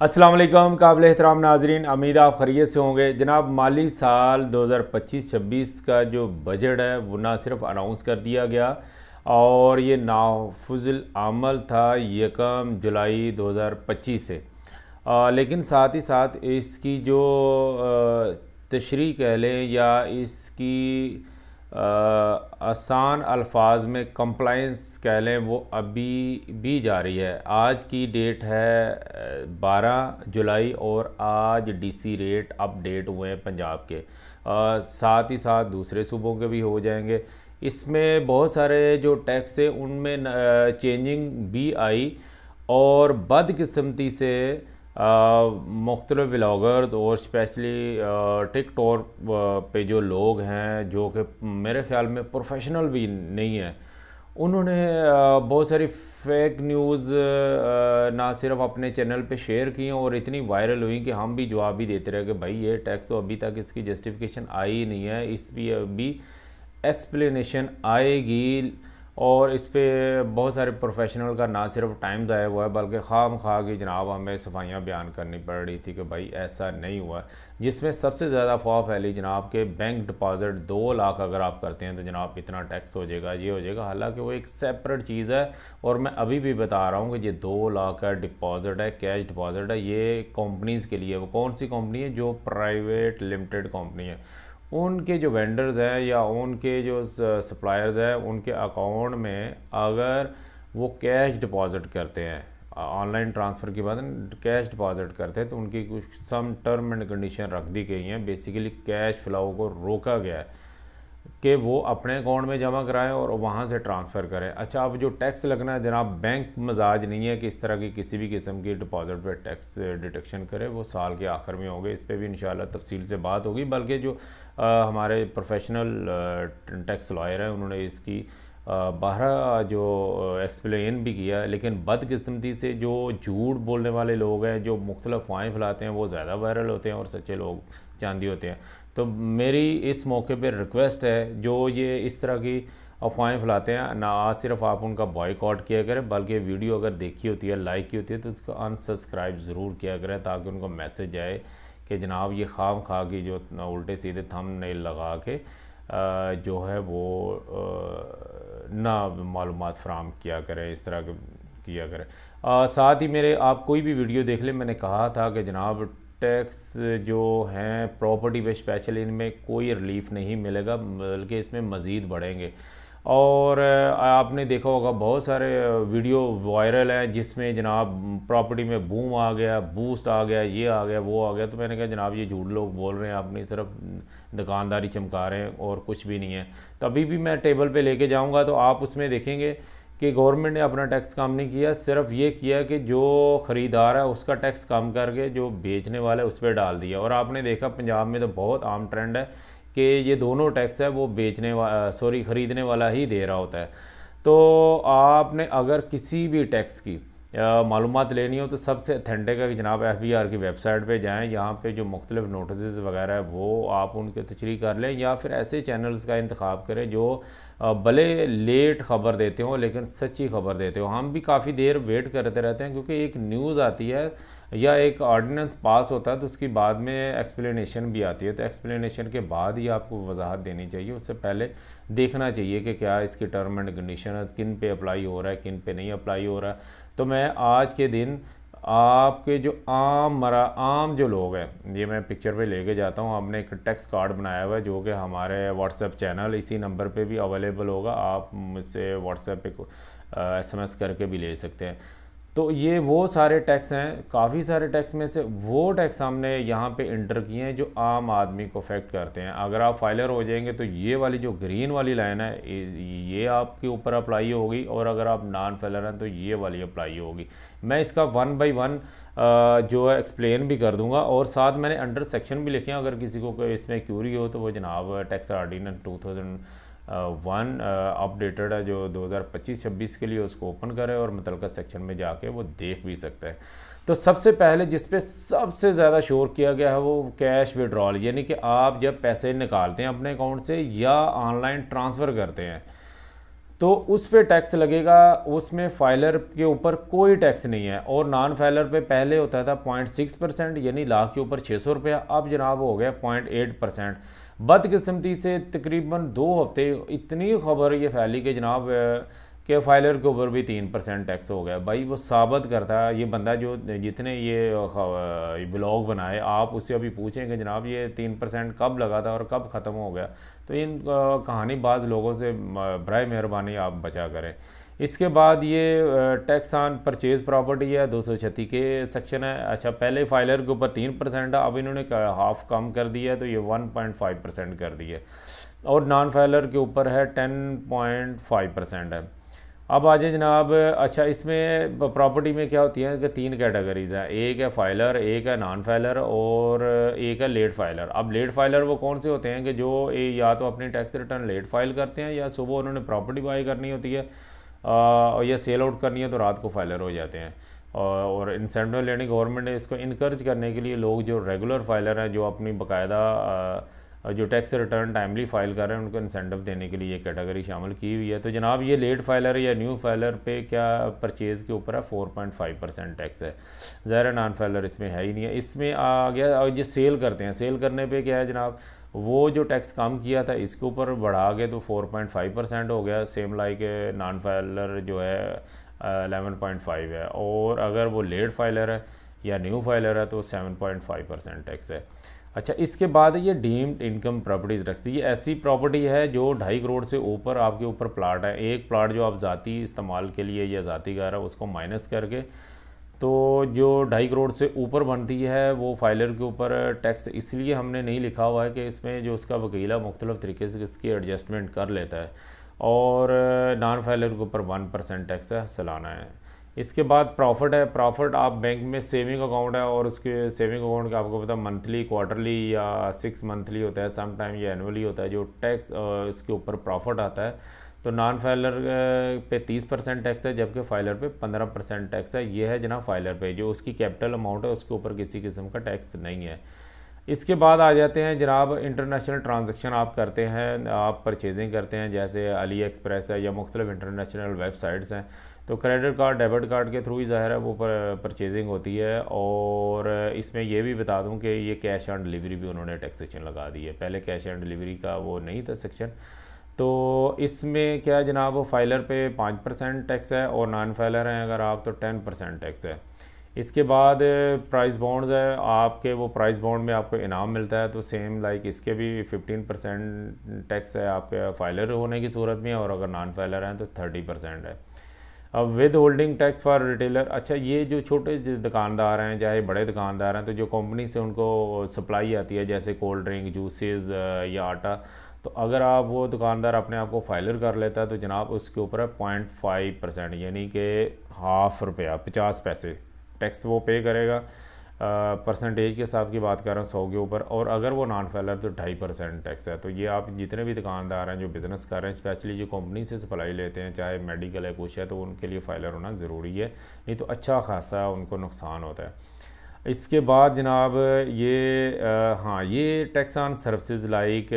अस्सलाम वालेकुम काबिल एहतराम नाजरीन, उम्मीद आप खैरियत से होंगे। जनाब, माली साल 2025-26 का जो बजट है वो ना सिर्फ अनाउंस कर दिया गया और ये नाफुजुल अमल था 1 जुलाई 2025 से। लेकिन साथ ही साथ इसकी जो तशरीह कह लें या इसकी आसान अल्फाज में कंप्लाइंस कह लें, वो अभी भी जारी है। आज की डेट है 12 जुलाई और आज डीसी रेट अपडेट हुए हैं पंजाब के। साथ ही साथ दूसरे सूबों के भी हो जाएंगे। इसमें बहुत सारे जो टैक्स है उनमें चेंजिंग भी आई और बदकिस्मती से मुख्तलिफ व्लॉगर्स और स्पेशली टिकटॉक पे जो लोग हैं जो कि मेरे ख्याल में प्रोफेशनल भी नहीं है, उन्होंने बहुत सारी फेक न्यूज़ ना सिर्फ अपने चैनल पे शेयर की और इतनी वायरल हुई कि हम भी जवाब भी देते रहे कि भाई ये टैक्स तो अभी तक इसकी जस्टिफिकेशन आई ही नहीं है, इस भी अभी एक्सप्लेनेशन आएगी। और इस पर बहुत सारे प्रोफेशनल का ना सिर्फ टाइम ज़ाया हुआ है बल्कि खाम खा की जनाब हमें सफाइयाँ बयान करनी पड़ रही थी कि भाई ऐसा नहीं हुआ। जिसमें सबसे ज़्यादा अफवाह फैली जनाब के बैंक डिपॉज़िट 2 लाख अगर आप करते हैं तो जनाब इतना टैक्स हो जाएगा, ये हो जाएगा। हालांकि वो एक सेपरेट चीज़ है और मैं अभी भी बता रहा हूँ कि ये 2 लाख का डिपॉज़िट है, कैश डिपॉज़िट है। ये कंपनीज़ के लिए, वो कौन सी कंपनी है? जो प्राइवेट लिमिटेड कंपनी है, उनके जो वेंडर्स हैं या उनके जो सप्लायर्स हैं उनके अकाउंट में अगर वो कैश डिपॉज़िट करते हैं, ऑनलाइन ट्रांसफ़र के बाद कैश डिपॉज़िट करते हैं, तो उनकी कुछ सम टर्म एंड कंडीशन रख दी गई हैं। बेसिकली कैश फ्लो को रोका गया है कि वो अपने अकाउंट में जमा कराएं और वहाँ से ट्रांसफ़र करें। अच्छा, अब जो टैक्स लगना है जनाब, बैंक मजाज नहीं है कि इस तरह की किसी भी किस्म की डिपॉज़िट पे टैक्स डिटेक्शन करे। वो साल के आखिर में होंगे, इस पर भी इंशाल्लाह तफसील से बात होगी। बल्कि जो हमारे प्रोफेशनल टैक्स लॉयर हैं उन्होंने इसकी बारह जो एक्सप्लेन भी किया। लेकिन बदकिस्मती से जो झूठ बोलने वाले लोग हैं, जो मुख्तलिफ अफवाहें फैलाते हैं, वो ज़्यादा वायरल होते हैं और सच्चे लोग चांदी होते हैं। तो मेरी इस मौके पर रिक्वेस्ट है, जो ये इस तरह की अफवाहें फैलाते हैं ना, आज सिर्फ आप उनका बॉयकॉट किया करें, बल्कि वीडियो अगर देखी होती है, लाइक की होती है, तो उसको अनसब्सक्राइब ज़रूर किया करें ताकि उनको मैसेज आए कि जनाब ये खाम खा की जो उल्टे सीधे थंबनेल लगा के जो है वो ना मालूमात फराम किया करें, इस तरह के किया करें। साथ ही मेरे आप कोई भी वीडियो देख लें, मैंने कहा था कि जनाब टैक्स जो हैं प्रॉपर्टी पे स्पेशल, इनमें कोई रिलीफ नहीं मिलेगा बल्कि इसमें मज़ीद बढ़ेंगे। और आपने देखा होगा बहुत सारे वीडियो वायरल हैं जिसमें जनाब प्रॉपर्टी में बूम आ गया, बूस्ट आ गया, ये आ गया, वो आ गया। तो मैंने कहा जनाब ये झूठ लोग बोल रहे हैं, अपनी सिर्फ दुकानदारी चमका रहे हैं और कुछ भी नहीं है। तो अभी भी मैं टेबल पे लेके जाऊंगा तो आप उसमें देखेंगे कि गवर्नमेंट ने अपना टैक्स कम नहीं किया, सिर्फ ये किया कि जो ख़रीदार है उसका टैक्स कम करके जो बेचने वाला है उस पर डाल दिया। और आपने देखा पंजाब में तो बहुत आम ट्रेंड है कि ये दोनों टैक्स है वो ख़रीदने वाला ही दे रहा होता है। तो आपने अगर किसी भी टैक्स की मालूमात लेनी हो तो सबसे अथेंटिक है कि जनाब FBR की वेबसाइट पे जाएं। यहाँ पे जो मुख्तलिफ नोटिस वगैरह है वो आप उनके तशरीह कर लें, या फिर ऐसे चैनल्स का इंतखाब करें जो भले लेट ख़बर देते हो लेकिन सच्ची खबर देते हो। हम भी काफ़ी देर वेट करते रहते हैं क्योंकि एक न्यूज़ आती है या एक ऑर्डिनेंस पास होता है तो उसकी बाद में एक्सप्लेनेशन भी आती है। तो एक्सप्लेनेशन के बाद ही आपको वजाहत देनी चाहिए, उससे पहले देखना चाहिए कि क्या इसकी टर्म एंड कंडीशन किन पे अप्लाई हो रहा है, किन पे नहीं अप्लाई हो रहा है। तो मैं आज के दिन आपके जो आम जो लोग हैं, ये मैं पिक्चर पे लेके जाता हूँ। हमने एक टेक्स्ट कार्ड बनाया हुआ है जो कि हमारे व्हाट्सएप चैनल इसी नंबर पे भी अवेलेबल होगा। आप मुझसे व्हाट्सएप पे SMS करके भी ले सकते हैं। तो ये वो सारे टैक्स हैं, काफ़ी सारे टैक्स में से वो टैक्स हमने यहाँ पे इंटर किए हैं जो आम आदमी को अफेक्ट करते हैं। अगर आप फाइलर हो जाएंगे तो ये वाली जो ग्रीन वाली लाइन है ये आपके ऊपर अप्लाई होगी, और अगर आप नॉन फाइलर हैं तो ये वाली अप्लाई होगी। मैं इसका 1 बाई 1 जो है एक्सप्लेन भी कर दूंगा और साथ मैंने अंडर सेक्शन भी लिखे हैं। अगर किसी को इसमें क्यूरी हो तो वो जनाब टैक्स ऑर्डिनेंस 2001 अपडेटेड है जो 2025-26 के लिए, उसको ओपन करें और मुतलका सेक्शन में जाके वो देख भी सकता है। तो सबसे पहले जिस पे सबसे ज़्यादा शोर किया गया है वो कैश विड्रॉल, यानी कि आप जब पैसे निकालते हैं अपने अकाउंट से या ऑनलाइन ट्रांसफ़र करते हैं तो उस पे टैक्स लगेगा। उसमें फाइलर के ऊपर कोई टैक्स नहीं है। और नॉन फाइलर पे पहले होता था 0.6%, यानी लाख के ऊपर 600 रुपया, अब जनाब हो गया 0.8%। बदकिस्मती से तकरीबन 2 हफ्ते इतनी खबर ये फैली कि जनाब के फाइलर के ऊपर भी 3% टैक्स हो गया। भाई वो साबित करता है, ये बंदा जो जितने ये व्लॉग बनाए, आप उससे अभी पूछें कि जनाब ये 3% कब लगा था और कब ख़त्म हो गया, तो इन कहानी बाज लोगों से बराए मेहरबानी आप बचा करें। इसके बाद ये टैक्स ऑन परचेज़ प्रॉपर्टी है, 236 के सेक्शन है। अच्छा, पहले फाइलर के ऊपर 3% है, अब इन्होंने हाफ कम कर दिया है, तो ये 1.5% कर दिया। और नॉन फाइलर के ऊपर है 10.5% है। अब आ जाए जनाब। अच्छा, इसमें प्रॉपर्टी में क्या होती है कि 3 कैटेगरीज़ हैं, एक है फाइलर, एक है नॉन फाइलर और एक है लेट फाइलर। अब लेट फाइलर वो कौन से होते हैं कि जो या तो अपनी टैक्स रिटर्न लेट फाइल करते हैं, या सुबह उन्होंने प्रॉपर्टी बाई करनी होती है या सेल आउट करनी है तो रात को फाइलर हो जाते हैं। और इंसेंटिव लेने गवर्नमेंट ने इसको इनकरेज करने के लिए लोग जो रेगुलर फाइलर हैं, जो अपनी बाकायदा जो टैक्स रिटर्न टाइमली फाइल कर रहे हैं, उनको इंसेंटिव देने के लिए ये कैटेगरी शामिल की हुई है। तो जनाब ये लेट फाइलर या न्यू फाइलर पे क्या परचेज़ के ऊपर है 4.5% टैक्स है। ज़ाहिर नॉन फाइलर इसमें है ही नहीं है। इसमें आ गया और ये सेल करते हैं, सेल करने पे क्या है जनाब, वो जो टैक्स कम किया था इसके ऊपर बढ़ा के तो 4.5% हो गया। सेम लाइक नॉन फाइलर जो है 11.5 है, और अगर वो लेट फाइलर है या न्यू फाइलर है तो 7.5% टैक्स है। अच्छा, इसके बाद ये डीम्ड इनकम प्रॉपर्टीज़ रखती है। ये ऐसी प्रॉपर्टी है जो 2.5 करोड़ से ऊपर आपके ऊपर प्लाट है। एक प्लाट जो आप ज़ाती इस्तेमाल के लिए या ज़ाती घर है उसको माइनस करके, तो जो 2.5 करोड़ से ऊपर बनती है वो फाइलर के ऊपर टैक्स इसलिए हमने नहीं लिखा हुआ है कि इसमें जो उसका वकीला मुख्तलिफ़ तरीके से इसकी एडजस्टमेंट कर लेता है। और नॉन फाइलर के ऊपर 1% टैक्स है सालाना है। इसके बाद प्रॉफिट है। प्रॉफिट आप बैंक में सेविंग अकाउंट है, और उसके सेविंग अकाउंट का आपको पता मंथली, क्वार्टरली या 6 मंथली होता है, सम टाइम ये एनुअली होता है। जो टैक्स इसके ऊपर प्रॉफिट आता है तो नॉन फाइलर पे 30% टैक्स है, जबकि फाइलर पे 15% टैक्स है। ये है जनाब फाइलर पे, जो उसकी कैपिटल अमाउंट है उसके ऊपर किसी किस्म का टैक्स नहीं है। इसके बाद आ जाते हैं जनाब इंटरनेशनल ट्रांजैक्शन आप करते हैं, आप परचेजिंग करते हैं, जैसे अली एक्सप्रेस है या मुख्तलिफ इंटरनेशनल वेबसाइट्स हैं, तो क्रेडिट कार्ड डेबिट कार्ड के थ्रू ही ज़ाहिर है वो परचेजिंग होती है। और इसमें ये भी बता दूं कि ये कैश ऑन डिलीवरी भी उन्होंने टैक्सेशन लगा दी है, पहले कैश ऑन डिलीवरी का वो नहीं था सेक्शन। तो इसमें क्या जनाब, फाइलर पे 5% टैक्स है, और नॉन फाइलर हैं अगर आप तो 10% टैक्स है। इसके बाद प्राइस बॉन्ड्स है आपके, वो प्राइस बॉन्ड में आपको इनाम मिलता है, तो सेम लाइक इसके भी 15% टैक्स है आपके फाइलर होने की सूरत में, और अगर नॉन फाइलर हैं तो 30% है। अब with holding tax for retailer. अच्छा, ये जो छोटे दुकानदार हैं चाहे बड़े दुकानदार हैं, तो जो कंपनी से उनको सप्लाई आती है जैसे कोल्ड ड्रिंक, जूसेस या आटा, तो अगर आप वो दुकानदार अपने आप को फाइलर कर लेता है तो जनाब उसके ऊपर है 0.5%, यानी कि ₹0.5 50 पैसे टैक्स वो पे करेगा। परसेंटेज के हिसाब की बात कर रहा हूँ 100 के ऊपर। और अगर वो नॉन फाइलर तो 2.5% टैक्स है। तो ये आप जितने भी दुकानदार हैं जो बिज़नेस कर रहे हैं, स्पेशली जो कंपनी से सप्लाई लेते हैं, चाहे मेडिकल है कुछ है, तो उनके लिए फाइलर होना ज़रूरी है, नहीं तो अच्छा खासा उनको नुकसान होता है। इसके बाद जनाब ये हाँ, ये tax on services like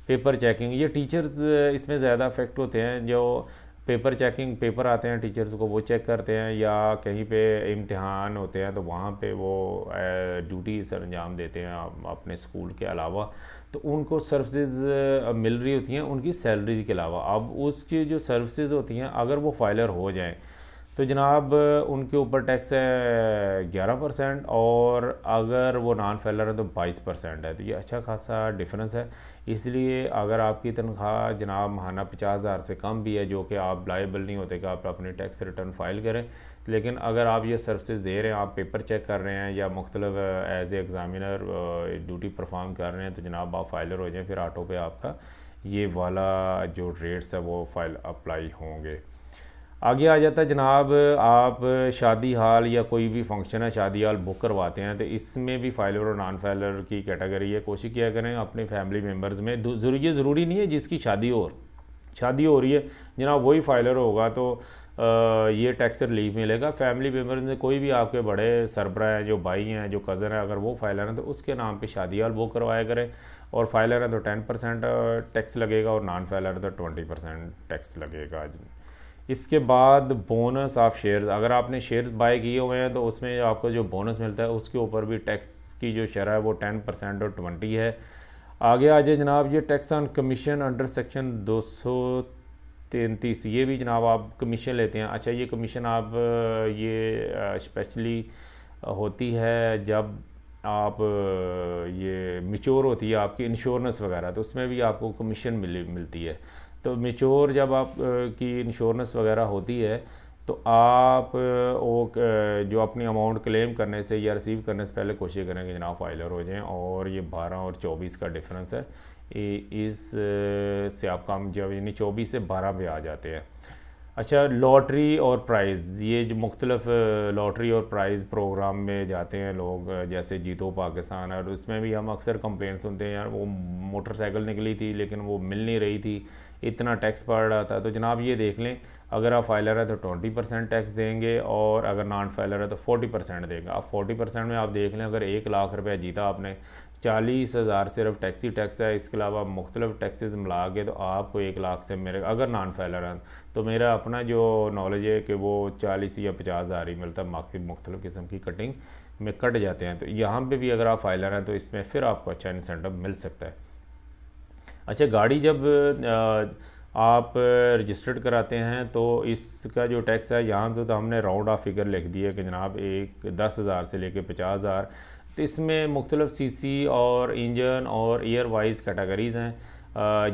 paper checking, ये टीचर्स इसमें ज़्यादा अफेक्ट होते हैं। जो पेपर चेकिंग, पेपर आते हैं टीचर्स को वो चेक करते हैं, या कहीं पे इम्तिहान होते हैं तो वहाँ पे वो ड्यूटी सर अंजाम देते हैं अपने स्कूल के अलावा, तो उनको सर्विसेज मिल रही होती हैं उनकी सैलरीज के अलावा। अब उसकी जो सर्विसेज होती हैं अगर वो फाइलर हो जाएं तो जनाब उनके ऊपर टैक्स है 11%, और अगर वो नॉन फाइलर है तो 22% है। तो ये अच्छा खासा डिफरेंस है। इसलिए अगर आपकी तनख्वाह जनाब माहाना 50,000 से कम भी है, जो कि आप लायबल नहीं होते कि आप अपनी टैक्स रिटर्न फाइल करें, लेकिन अगर आप ये सर्विसेज दे रहे हैं, आप पेपर चेक कर रहे हैं या मुख्तलिफ as a examiner duty perform कर रहे हैं, तो जनाब आप फाइलर हो जाएँ, फिर ऑटो पे आपका ये वाला जो रेट्स है वो फाइल अप्लाई होंगे। आगे आ जाता है जनाब, आप शादी हाल या कोई भी फंक्शन है शादी हाल बुक करवाते हैं, तो इसमें भी फाइलर और नॉन फाइलर की कैटेगरी है। कोशिश किया करें अपने फैमिली मेम्बर्स में, ज़रूरी नहीं है जिसकी शादी हो, शादी हो रही है जनाब, वही फाइलर होगा तो ये टैक्स रिलीफ मिलेगा। फैमिली मेम्बर में कोई भी आपके बड़े सरबरा हैं, जो भाई हैं, जो कज़न हैं, अगर वो फाइलर हैं तो उसके नाम पे शादी हाल वो करवाया करें। और फाइलर है तो 10% टैक्स लगेगा, और नॉन फाइलर है तो 20% टैक्स लगेगा। इसके बाद बोनस ऑफ शेयर्स, अगर आपने शेयर्स बाय किए हुए हैं तो उसमें आपको जो बोनस मिलता है उसके ऊपर भी टैक्स की जो शरह है वो 10% और 20 है। आगे आ जाए जनाब, ये tax on commission under section 233, ये भी जनाब आप कमीशन लेते हैं। अच्छा, ये कमीशन आप ये स्पेशली होती है जब आप ये मिच्योर होती है आपकी इंश्योरेंस वगैरह, तो उसमें भी आपको कमीशन मिलती है। तो मिच्योर जब आप की इंश्योरेंस वगैरह होती है तो आप वो जो अपनी अमाउंट क्लेम करने से या रिसीव करने से पहले कोशिश करें कि जनाब फाइलर हो जाएं। और ये 12 और 24 का डिफरेंस है, इस से आप काम जब यानी 24 से 12 पे आ जाते हैं। अच्छा, लॉटरी और प्राइज़, ये जो मुख्तलिफ लॉटरी और प्राइज़ प्रोग्राम में जाते हैं लोग, जैसे जीतो पाकिस्तान, और उसमें भी हम अक्सर कंप्लेंट सुनते हैं यार वो मोटरसाइकिल निकली थी लेकिन वो मिल नहीं रही थी, इतना टैक्स पड़ रहा था। तो जनाब ये देख लें, अगर आप फाइलर है तो 20% टैक्स देंगे, और अगर नॉन फाइलर है तो 40% देंगे। आप 40% में आप देख लें, अगर 1 लाख रुपये जीता आपने, 40,000 सिर्फ टैक्सी टैक्स है, इसके अलावा मुख्तलिफ टैक्सेस मिला के तो आपको 1 लाख से मेरे, अगर नॉन फाइलर है तो मेरा अपना जो नॉलेज है कि वो 40 या 50,000 ही मिलता है, बाकी मुख्तलिफ किस्म की कटिंग में कट जाते हैं। तो यहाँ पे भी अगर आप फाइलर हैं तो इसमें फिर आपको अच्छा इंसेंटिव मिल सकता है। अच्छा, गाड़ी जब आप रजिस्टर्ड कराते हैं तो इसका जो टैक्स है यहाँ तो हमने राउंड ऑफ फिगर लिख दी है कि जनाब 10,000 से लेके 50,000। तो इसमें मुख्तलिफ सीसी और इंजन और ईयर वाइज कैटेगरीज़ हैं,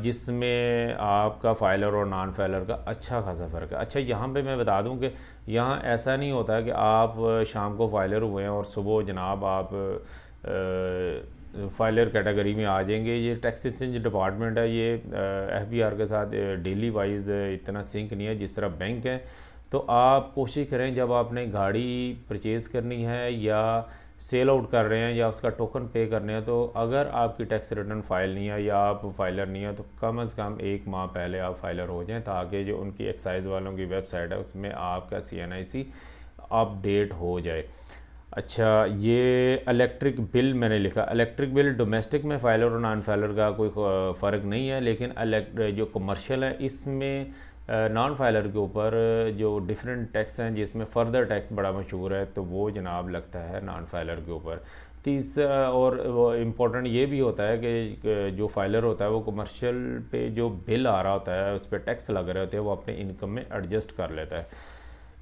जिसमें आपका फाइलर और नॉन फाइलर का अच्छा खासा फ़र्क है। अच्छा, यहाँ पे मैं बता दूँ कि यहाँ ऐसा नहीं होता है कि आप शाम को फाइलर हुए हैं और सुबह जनाब आप फाइलर कैटेगरी में आ जाएंगे। ये टैक्स एक्सचेंज डिपार्टमेंट है, ये FBR के साथ डेली वाइज इतना सिंक नहीं है जिस तरह बैंक है। तो आप कोशिश करें जब आपने गाड़ी परचेज़ करनी है या सेल आउट कर रहे हैं या उसका टोकन पे करने हैं, तो अगर आपकी टैक्स रिटर्न फाइल नहीं है या आप फाइलर नहीं है तो कम से कम 1 माह पहले आप फाइलर हो जाएं, ताकि जो उनकी एक्साइज़ वालों की वेबसाइट है उसमें आपका CNIC अपडेट हो जाए। अच्छा, ये इलेक्ट्रिक बिल मैंने लिखा, इलेक्ट्रिक बिल डोमेस्टिक में फाइलर और नॉन फाइलर का कोई फ़र्क नहीं है, लेकिन जो कमर्शियल है इसमें नॉन फाइलर के ऊपर जो डिफरेंट टैक्स हैं जिसमें फ़र्दर टैक्स बड़ा मशहूर है, तो वो जनाब लगता है नॉन फाइलर के ऊपर। तीसरा और वो इम्पोर्टेंट ये भी होता है कि जो फाइलर होता है वो कमर्शियल पे जो बिल आ रहा होता है उस पर टैक्स लग रहे होते हैं वो अपने इनकम में एडजस्ट कर लेता है।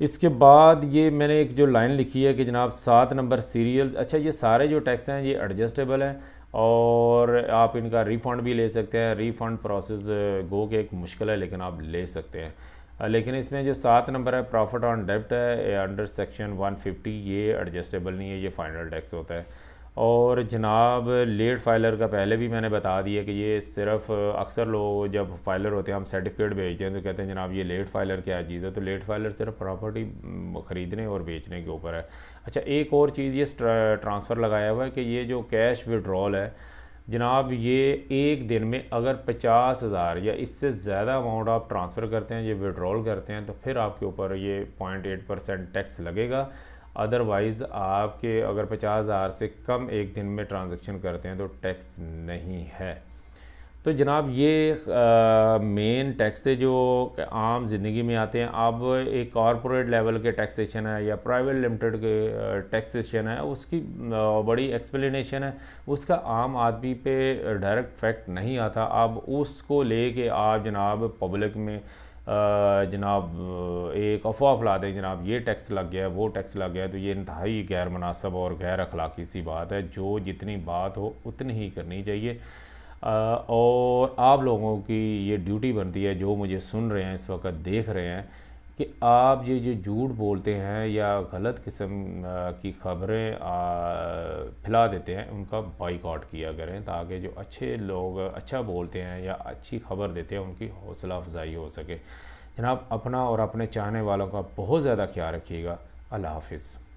इसके बाद ये मैंने एक जो लाइन लिखी है कि जनाब 7 नंबर सीरियल। अच्छा, ये सारे जो टैक्स हैं ये एडजस्टेबल हैं और आप इनका रिफ़ंड भी ले सकते हैं। रिफ़ंड प्रोसेस गो के एक मुश्किल है लेकिन आप ले सकते हैं। लेकिन इसमें जो 7 नंबर है प्रॉफिट ऑन डेब्ट है अंडर सेक्शन 150, ये एडजस्टेबल नहीं है, ये फाइनल टैक्स होता है। और जनाब लेट फाइलर का पहले भी मैंने बता दिया कि ये सिर्फ अक्सर लोग जब फाइलर होते हैं हम सर्टिफिकेट भेजते हैं तो कहते हैं जनाब ये लेट फाइलर क्या चीज़ है, तो लेट फाइलर सिर्फ प्रॉपर्टी ख़रीदने और बेचने के ऊपर है। अच्छा, एक और चीज़ ये ट्रांसफ़र लगाया हुआ है कि ये जो कैश विड्रॉल है जनाब, ये एक दिन में अगर 50,000 या इससे ज़्यादा अमाउंट आप ट्रांसफ़र करते हैं, ये विड्रॉल करते हैं, तो फिर आपके ऊपर ये 0.8% टैक्स लगेगा। अदरवाइज़ आपके अगर 50,000 से कम एक दिन में ट्रांजैक्शन करते हैं तो टैक्स नहीं है। तो जनाब ये मेन टैक्स थे जो आम ज़िंदगी में आते हैं। अब एक कॉरपोरेट लेवल के टैक्सेशन है या प्राइवेट लिमिटेड के टैक्सेशन है, उसकी बड़ी एक्सप्लेनेशन है, उसका आम आदमी पे डायरेक्ट फैक्ट नहीं आता। अब उसको लेके आप जनाब पब्लिक में जनाब एक अफवाह फैला दें जनाब ये टैक्स लग गया है, वो टैक्स लग गया है, तो ये इंतहाई गैर मुनासिब और गैर अखलाकी सी बात है। जो जितनी बात हो उतनी ही करनी चाहिए। और आप लोगों की ये ड्यूटी बनती है जो मुझे सुन रहे हैं इस वक्त देख रहे हैं कि आप ये जो झूठ बोलते हैं या गलत किस्म की खबरें फैला देते हैं उनका बाइकआउट किया करें, ताकि जो अच्छे लोग अच्छा बोलते हैं या अच्छी खबर देते हैं उनकी हौसला अफजाई हो सके। जनाब अपना और अपने चाहने वालों का बहुत ज़्यादा ख्याल रखिएगा। अल्लाह हाफिज़।